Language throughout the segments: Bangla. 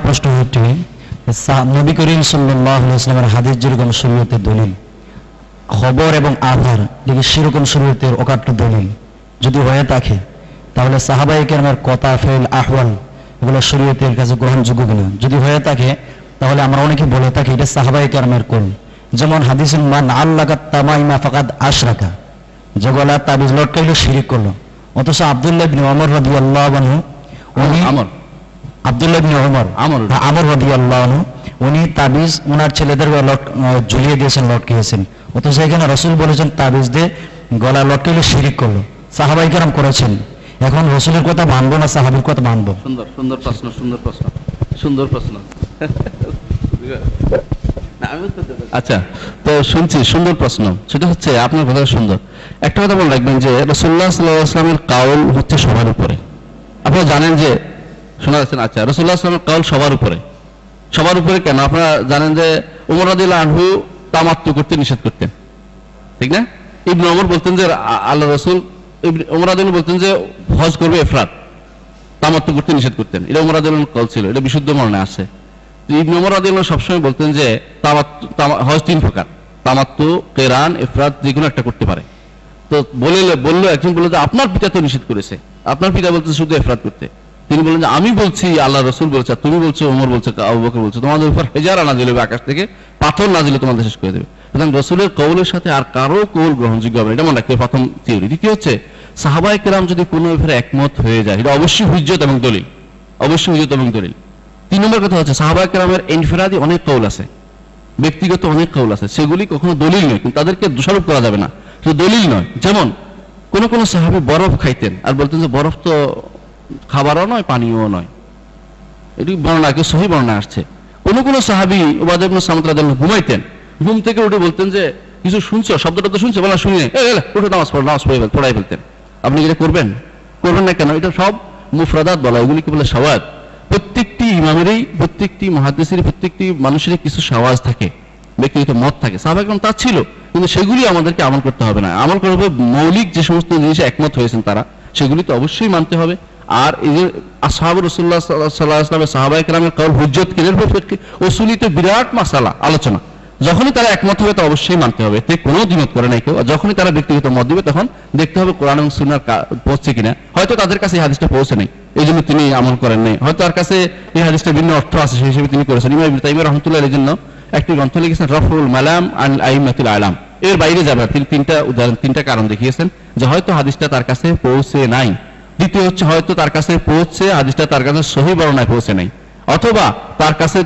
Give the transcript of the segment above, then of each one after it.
প্রশ্ন হচ্ছে নবী করিম সাল্লাল্লাহু আলাইহি ওয়াসাল্লামের হাদিস যেরকম শরীয়তের দলিল, খবর এবং আধার যদি সেরকম শরীয়তের অকাট্য দলিল যদি হয়ে থাকে, তাহলে সাহাবায়ে কেরামের কথা, ফেল, আহওয়াল এগুলো শরীয়তের কাছে গ্রহণযোগ্য কিনা? যদি হয়ে থাকে তাহলে আমরা অনেকে বলে থাকি এটা সাহাবায়ে কেরামের কোল। যেমন হাদিসে মান আল্লাকা তামাইমা ফাকাদ আশরাকা, যে গলা তাবিজ লটকাইলো শিরিক করলো। অথচ আব্দুল্লাহ ইবনে ওমর রাদিয়াল্লাহু আনহু, উনি আব্দুল্লাহ ইবনে ওমর আমর রাদিয়াল্লাহু আনহু, উনি তাবিজ ওনার ছেলেদের ঝুলিয়ে দিয়েছেন, লটকিয়েছেন। অথচ এখানে রাসূল বলেছেন তাবিজ দিয়ে গলা লটকাইলো শিরিক করলো, সাহাবায়ে কেরাম করেছেন। এখন রাসূলের কথা মানবো না সাহাবীর কথা মানবো? সুন্দর প্রশ্ন। আচ্ছা, তো শুনছি, সুন্দর প্রশ্ন। সেটা হচ্ছে আপনার কথা সুন্দর। একটা কথা বলে রাখবেন যে রাসূলুল্লাহ সাল্লাল্লাহু আলাইহি ওয়াসাল্লামের কাউল হচ্ছে সবার উপরে। আপনারা জানেন যে, শোনা যাচ্ছেন? আচ্ছা, রাসূলুল্লাহ সাল্লাল্লাহু আলাইহি ওয়াসাল্লামের কাউল সবার উপরে কেন? আপনারা জানেন যে ওমর রাদিয়াল্লাহু আনহু তামাত্তু করতে নিষেধ করতেন, ঠিক না? ইবনে ওমর বলতেন যে আল্লাহ রাসূল, ওমর রাদিয়াল্লাহু বলতেন যে হজ করবে ইফরাত, তামাত্তু করতে নিষেধ করতেন। এটা ওমর রাদিয়াল্লাহু কাউল ছিল, এটা বিশুদ্ধ মরণে আছে। ইবনে ওমর রাদিয়াল্লাহু সবসময় বলতেন যে হজ 3 প্রকার, তামাত্তু, কিরান, ইফরাত, যে কোনো একটা করতে পারে। তো বললো একজন বলল যে আপনার পিতা তো নিষেধ করেছে, আপনার পিতা বলছে শুধু ইফরাত করতে। তিনি বললেন যে আমি বলছি আল্লাহ রাসূল বলছে, তুমি বলছো, ওমর বলছে, আবু বকর বলছে, তোমাদের উপর হেজারা নাযিল হবে, আকাশ থেকে পাথর নাযিল তোমাদের শেষ করে দেবে। সুতরাং রাসূলের কওলের সাথে আর কারো কওল গ্রহণযোগ্য হবে না, এটা মনে রাখতে হবে, প্রথম থিওরি। দ্বিতীয় হচ্ছে সাহাবায়ে কেরাম যদি কোনো ব্যাপারে একমত হয়ে যায়, এটা অবশ্যই হুজ্জত এবং দলিল, 3 নম্বর কথা হচ্ছে সাহাবায়ে কেরামের ইনফিরাদি অনেক কওল আছে, ব্যক্তিগত অনেক কওল আছে, সেগুলি কখনো দলিল নয়, কিন্তু তাদেরকে দোষারোপ করা যাবে না, শুধু দলিল নয়। যেমন কোন সাহাবী বরফ খাইতেন আর বলতেন যে বরফ তো খাবারও নয়, পানিও নয়, এটি বর্ণনা, কেউ সহিহ বর্ণনা আসছে। কোন সাহাবী উবাদা ইবনে সামিত রাদিয়াল্লাহু আনহু ঘুমাইতেন, ঘুম থেকে উঠে বলতেন যে কিছু শুনছো, শব্দটা তো শুনছো, বলা শুনি উঠে নামাজ পড়াই ফেলতেন। আপনি এটা করবেন না কেন? এটা সব মুফরাদাত বলা, এগুলিকে বলে শাওয়াজ। প্রত্যেকটি ইমামেরই, প্রত্যেকটি মুহাদ্দিসের, প্রত্যেকটি মানুষেরই কিছু শাওয়াজ থাকে, ব্যক্তিগত মত থাকে। সাহাবায়ে কেরাম তা ছিল, কিন্তু সেগুলি আমাদেরকে আমল করতে হবে না। আমল করতে হবে মৌলিক যে সমস্ত জিনিসে একমত হয়েছেন তারা, সেগুলি তো অবশ্যই মানতে হবে। আর এই যে আসহাবুর রাসূলুল্লাহ সাল্লাল্লাহু আলাইহি ওয়াসাল্লামের সাহাবায়ে কেরামের কওল হুজ্জত কিনের পক্ষে উসুলিতে বিরাট মাসালা আলোচনা, যখনই তারা একমত হবে তা অবশ্যই মানতে হবে, এতে কোনো দ্বিমত করে নাই কেউ। আর যখনই তারা ব্যক্তিগত মত দিবে তখন দেখতে হবে কোরআন এবং সুন্নাহ পৌঁছছে কিনা। হয়তো তাদের কাছে এই হাদিসটা পৌঁছে নাই, এই জন্য তিনি আমল করেন নাই, হয়তো তার কাছে এই হাদিসটা ভিন্ন অর্থ আছে, সেই হিসেবে তিনি করেছেন। ইমাম ইবনে তাইমিয়া রাহমাতুল্লাহ আলাইহির জন্য একটি গ্রন্থ লিখেছেন রাফউল মালাম আন আইম্মাতিল আলাম। এর বাইরে যাবে, তিনি 3টা উদাহরণ, 3টা কারণ দেখিয়েছেন যে হয়তো হাদিসটা তার কাছে পৌঁছে নাই। দ্বিতীয় হচ্ছে হয়তো তার কাছে পৌঁছে, হাদিসটা তার কাছে সহিহ বর্ণনায় পৌঁছে নাই, অথবা তার কাছে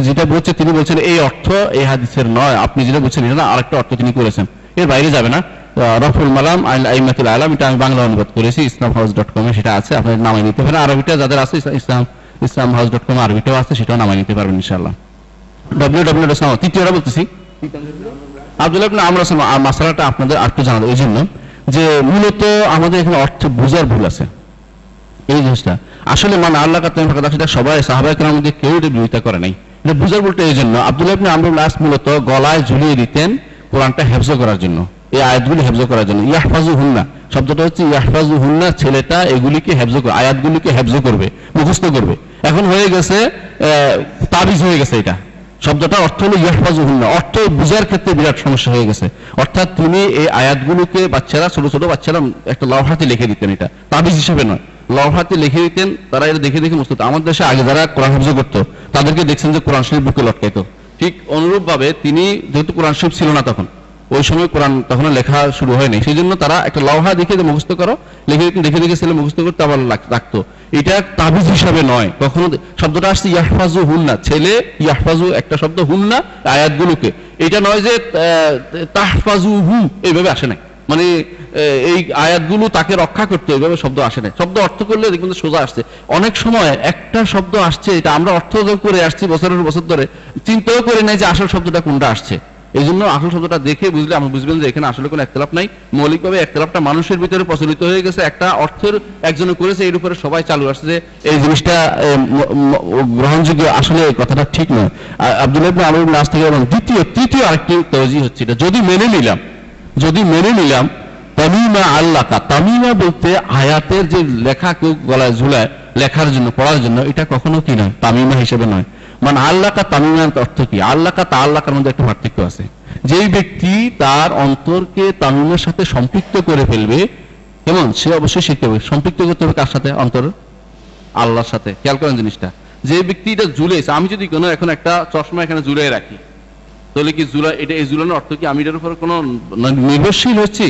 যেটা বলছে তিনি বলছেন এই অর্থ এই হাদিসের নয়, আপনি যেটা বলছেন এটা না, আরেকটা অর্থ তিনি করেছেন, এর বাইরে যাবে না। রাফউল মালাম আন আইম্মাতিল আলাম, এটা আমি বাংলা অনুবাদ করেছি, islamhouse.com এ সেটা আছে, আপনারা নামাই নিতে পারেন। আরবিটা যাদের আছে islamhouse.com আরবিটাও আছে, সেটাও নামাই নিতে পারবেন ইনশাআল্লাহ। www. তৃতীয়টা বলতেছি আব্দুল্লাহ ইবনে আমর মাসালাটা আপনাদের আরেকটু জানাবো, এই জন্য যে মূলত আমাদের এখানে অর্থ বোঝার ভুল আছে। এই জিনিসটা আসলে মানে আল্লাহ সেটা সবাই সাহাবায়ে কেরামের মধ্যে কেউ এটা বিরোধিতা করে নাই, এটা বুঝার বলতে এই জন্য আব্দুল্লাহ ইবনে আমর মূলত গলায় ঝুলিয়ে দিতেন কোরআনটা হেফজ করার জন্য, এই আয়াতগুলি হেফজ করার জন্য। ইয়াহফাজুহুন্না শব্দটা হচ্ছে ইয়াহফাজুহুন্না, ছেলেটা এগুলিকে হেফজ করবে, আয়াতগুলিকে হেফজ করবে, মুখস্থ করবে। এখন হয়ে গেছে তাবিজ হয়ে গেছে, এটা শব্দটা অর্থ হলো ইয়াহফাজুহুন্না, অর্থ বুঝার ক্ষেত্রে বিরাট সমস্যা হয়ে গেছে। অর্থাৎ তিনি এই আয়াতগুলোকে বাচ্চারা, ছোট ছোট বাচ্চারা একটা লওহাতে লিখে দিতেন, এটা তাবিজ হিসেবে নয়, লওহাতে লিখে দিতেন, তারা এটা দেখে দেখে মুখস্থ। আমাদের দেশে আগে যারা কোরআন হেফজ করতো তাদেরকে দেখছেন যে কোরআন শরীফ বুকে লটকাইতো, ঠিক অনুরূপ ভাবে তিনি, যেহেতু কোরআন শরীফ ছিল না তখন, ওই সময় কোরআন তখন লেখা শুরু হয়নি, সেই জন্য তারা একটা লওহা দেখে মুখস্থ করো লিখে দেখে দেখে ছেলে মুখস্থ করতে আবার রাখতো। এটা তাবিজ হিসাবে নয়, কখনো শব্দটা আসছে ইয়াহফাজু হুন্না, ছেলে ইয়াহফাজু একটা শব্দ, হুন্না আয়াতগুলোকে, এটা নয় যে তাহফাজু হু, এইভাবে আসে নাই, মানে এই আয়াতগুলো তাকে রক্ষা করতে, এইভাবে শব্দ আসে নাই। শব্দ অর্থ করলে দেখুন সোজা আসছে। অনেক সময় একটা শব্দ আসছে, এটা আমরা অর্থ করে আসছি বছরের বছর ধরে, চিন্তাও করে নাই যে আসল শব্দটা কোনটা আসছে। এই জন্য আসল শব্দটা দেখে বুঝলে আপনি বুঝবেন যে এখানে আসলে কোনো একতলাপ নাই। মৌলিকভাবে একতলাপটা মানুষের ভিতরে প্রচলিত হয়ে গেছে, একটা অর্থের একজনে করেছে, এর উপরে সবাই চালু আসছে যে এই জিনিসটা গ্রহণযোগ্য, আসলে এই কথাটা ঠিক নয়। আব্দুল্লাহ ইবনে আমর নাস থেকে এবং তৃতীয় আরেকটি তওজীহ হচ্ছে এটা, যদি মেনে নিলাম তামিমা আল্লাকা, তামিমা বলতে আয়াতের যে লেখা কেউ গলায় ঝুলায়, লেখার জন্য, পড়ার জন্য, এটা কখনো কি নয়, তামিমা হিসেবে নয়। মানে আল্লাকা তামিমার অর্থ কি? আল্লাকা তা আল্লাকার মধ্যে একটা পার্থক্য আছে। যেই ব্যক্তি তার অন্তরকে তামিমের সাথে সম্পৃক্ত করে ফেলবে, কেমন, সে অবশ্যই শিখতে হবে। সম্পৃক্ত করতে হবে কার সাথে? অন্তর আল্লাহর সাথে। খেয়াল করেন জিনিসটা, যে ব্যক্তি এটা ঝুলেছে, আমি যদি কোনো এখন একটা চশমা এখানে ঝুলিয়ে রাখি, তাহলে কি এটা এই ঝুলানোর অর্থ কি আমি এটার উপর কোনো নির্ভরশীল হচ্ছে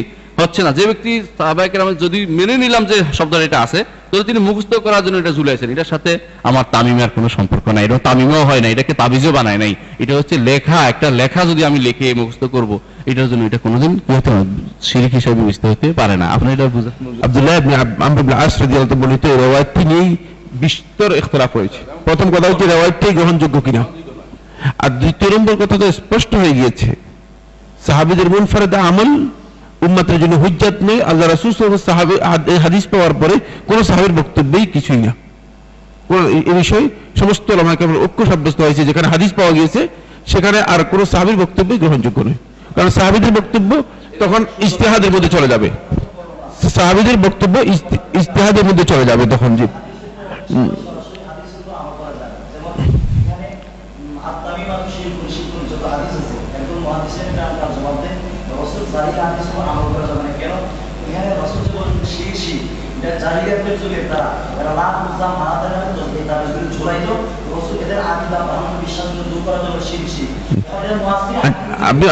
না। যে ব্যক্তি সাহাবায়ে কেরামের যদি মেনে নিলাম যে শব্দটা এটা আছে, তাহলে তিনি মুখস্থ করার জন্য এটা ঝুলাইছেন, এটার সাথে আমার তামিমের কোনো সম্পর্ক নাই, এটা তামিমও হয় না, এটাকে তাবিজও বানায় নাই, এটা হচ্ছে লেখা। একটা লেখা যদি আমি লিখে মুখস্থ করব, এটার জন্য এটা কোনোদিন কি হতে শিরক হিসেবে বিবেচিত হতে পারে না। আপনি এটা বুঝেন? আব্দুল্লাহ ইবনে আমর ইবনে আস রাদিয়াল্লাহু বলিত এই রওয়ায়াতটি নিয়ে বিস্তর ইখতিলাফ হয়েছে। প্রথম কথা হচ্ছে রওয়ায়াতটি গ্রহণযোগ্য কিনা, আর দ্বিতীয় নম্বর কথা তো স্পষ্ট হয়ে গিয়েছে সাহাবীদের মুনফারিদ আমল উম্মতের জন্য হুজ্জাত নয়। আল্লাহ রাসূল সাল্লাল্লাহু আলাইহি ওয়াসাল্লাম হাদিস পাওয়ার পরে কোন সাহাবীর বক্তব্যই কিছুই না। এই বিষয়ে সমস্ত উলামায়ে কেরামের ঐক্য সাব্যস্ত হয়েছে, যেখানে হাদিস পাওয়া গিয়েছে সেখানে আর কোন সাহাবীর বক্তব্যই গ্রহণযোগ্য নয়। কারণ সাহাবীদের বক্তব্য তখন ইজতিহাদের মধ্যে চলে যাবে, সাহাবীদের বক্তব্য ইজতিহাদের মধ্যে চলে যাবে তখন। যে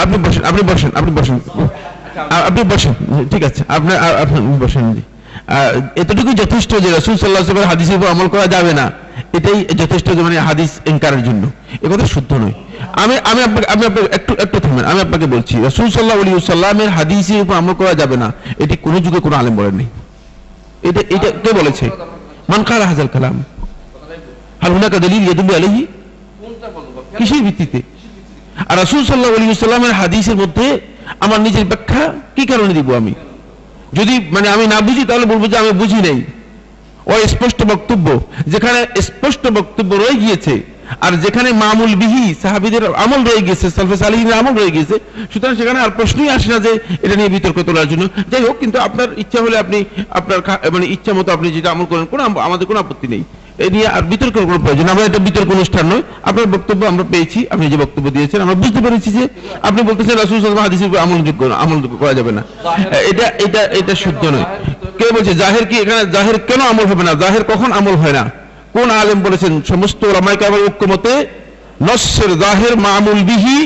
আপনি বসেন, ঠিক আছে, আপনি বসেন। এতটুকু যথেষ্ট যে রাসূল সাল্লাল্লাহু আলাইহি ওয়াসাল্লামের হাদিসের উপর আমল করা যাবে না, এটাই যথেষ্ট যে মানে হাদিস ইনকারের জন্য। এ কথা শুদ্ধ নয়। আমি আপনাকে একটু থামেন, আমি আপনাকে বলছি রাসূল সাল্লাল্লাহু আলাইহি ওয়াসাল্লামের হাদিসের উপর আমল করা যাবে না, এটি কোন যুগে কোনো আলেম বলেননি। এটা কে বলেছে? মান কালা হাযাল কালাম হাল হুনাকা দলিল ইয়াদুল্লু আলাইহি, কিসের ভিত্তিতে? আর রাসূল সাল্লাল্লাহু আলাইহি ওয়াসাল্লামের হাদিসের মধ্যে আমার নিজের ব্যাখ্যা কি কারণে দিব? আমি যদি মানে আমি না বুঝি তাহলে বলবো যে আমি বুঝি নাই। ও স্পষ্ট বক্তব্য, যেখানে স্পষ্ট বক্তব্য রয়ে গিয়েছে আর যেখানে মামুল বিহি সাহাবীদের আমল রয়ে গেছে, সালফে সালিহিনের আমল রয়ে গেছে, সুতরাং সেখানে আর প্রশ্নই আসে না যে এটা নিয়ে বিতর্ক তোলার জন্য। যাই হোক, কিন্তু আপনার ইচ্ছা হলে আপনি আপনার মানে ইচ্ছা মতো আপনি যেটা আমল করেন, আমাদের কোনো আপত্তি নেই। এই নিয়ে আর বিতর্কের কোনো প্রয়োজন, আমরা এটা বিতর্ক অনুষ্ঠান নয়। আপনার বক্তব্য আমরা পেয়েছি, আপনি যে বক্তব্য দিয়েছেন আমরা বুঝতে পেরেছি যে আপনি বলতেছেন রাসূল সাল্লাল্লাহু আলাইহি ওয়াসাল্লাম হাদিসের আমল করা যাবে না। এটা শুদ্ধ নয়। কে বলছে জাহের কি? এখানে জাহের কেন আমল হবে না? জাহের কখন আমল হয় না? কোন আলেম বলেছেন? সমস্ত উলামায়ে কেরামের ঐক্যমতে নসের জাহের মামুল বিহি,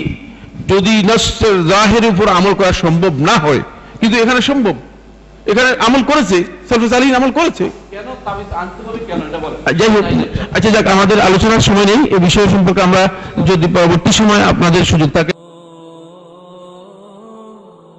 যদি নসের জাহেরের উপর আমল করা সম্ভব না হয়, কিন্তু এখানে সম্ভব, এখানে আমল করেছে, সালফে সালিহিন আমল করেছে। কেন তাবিজ আনতে হবে, কেন এটা বলেন? যাই হোক, আচ্ছা যাক, আমাদের আলোচনার সময় নেই, এই বিষয় সম্পর্কে আমরা যদি পরবর্তী সময় আপনাদের সুযোগ থাকে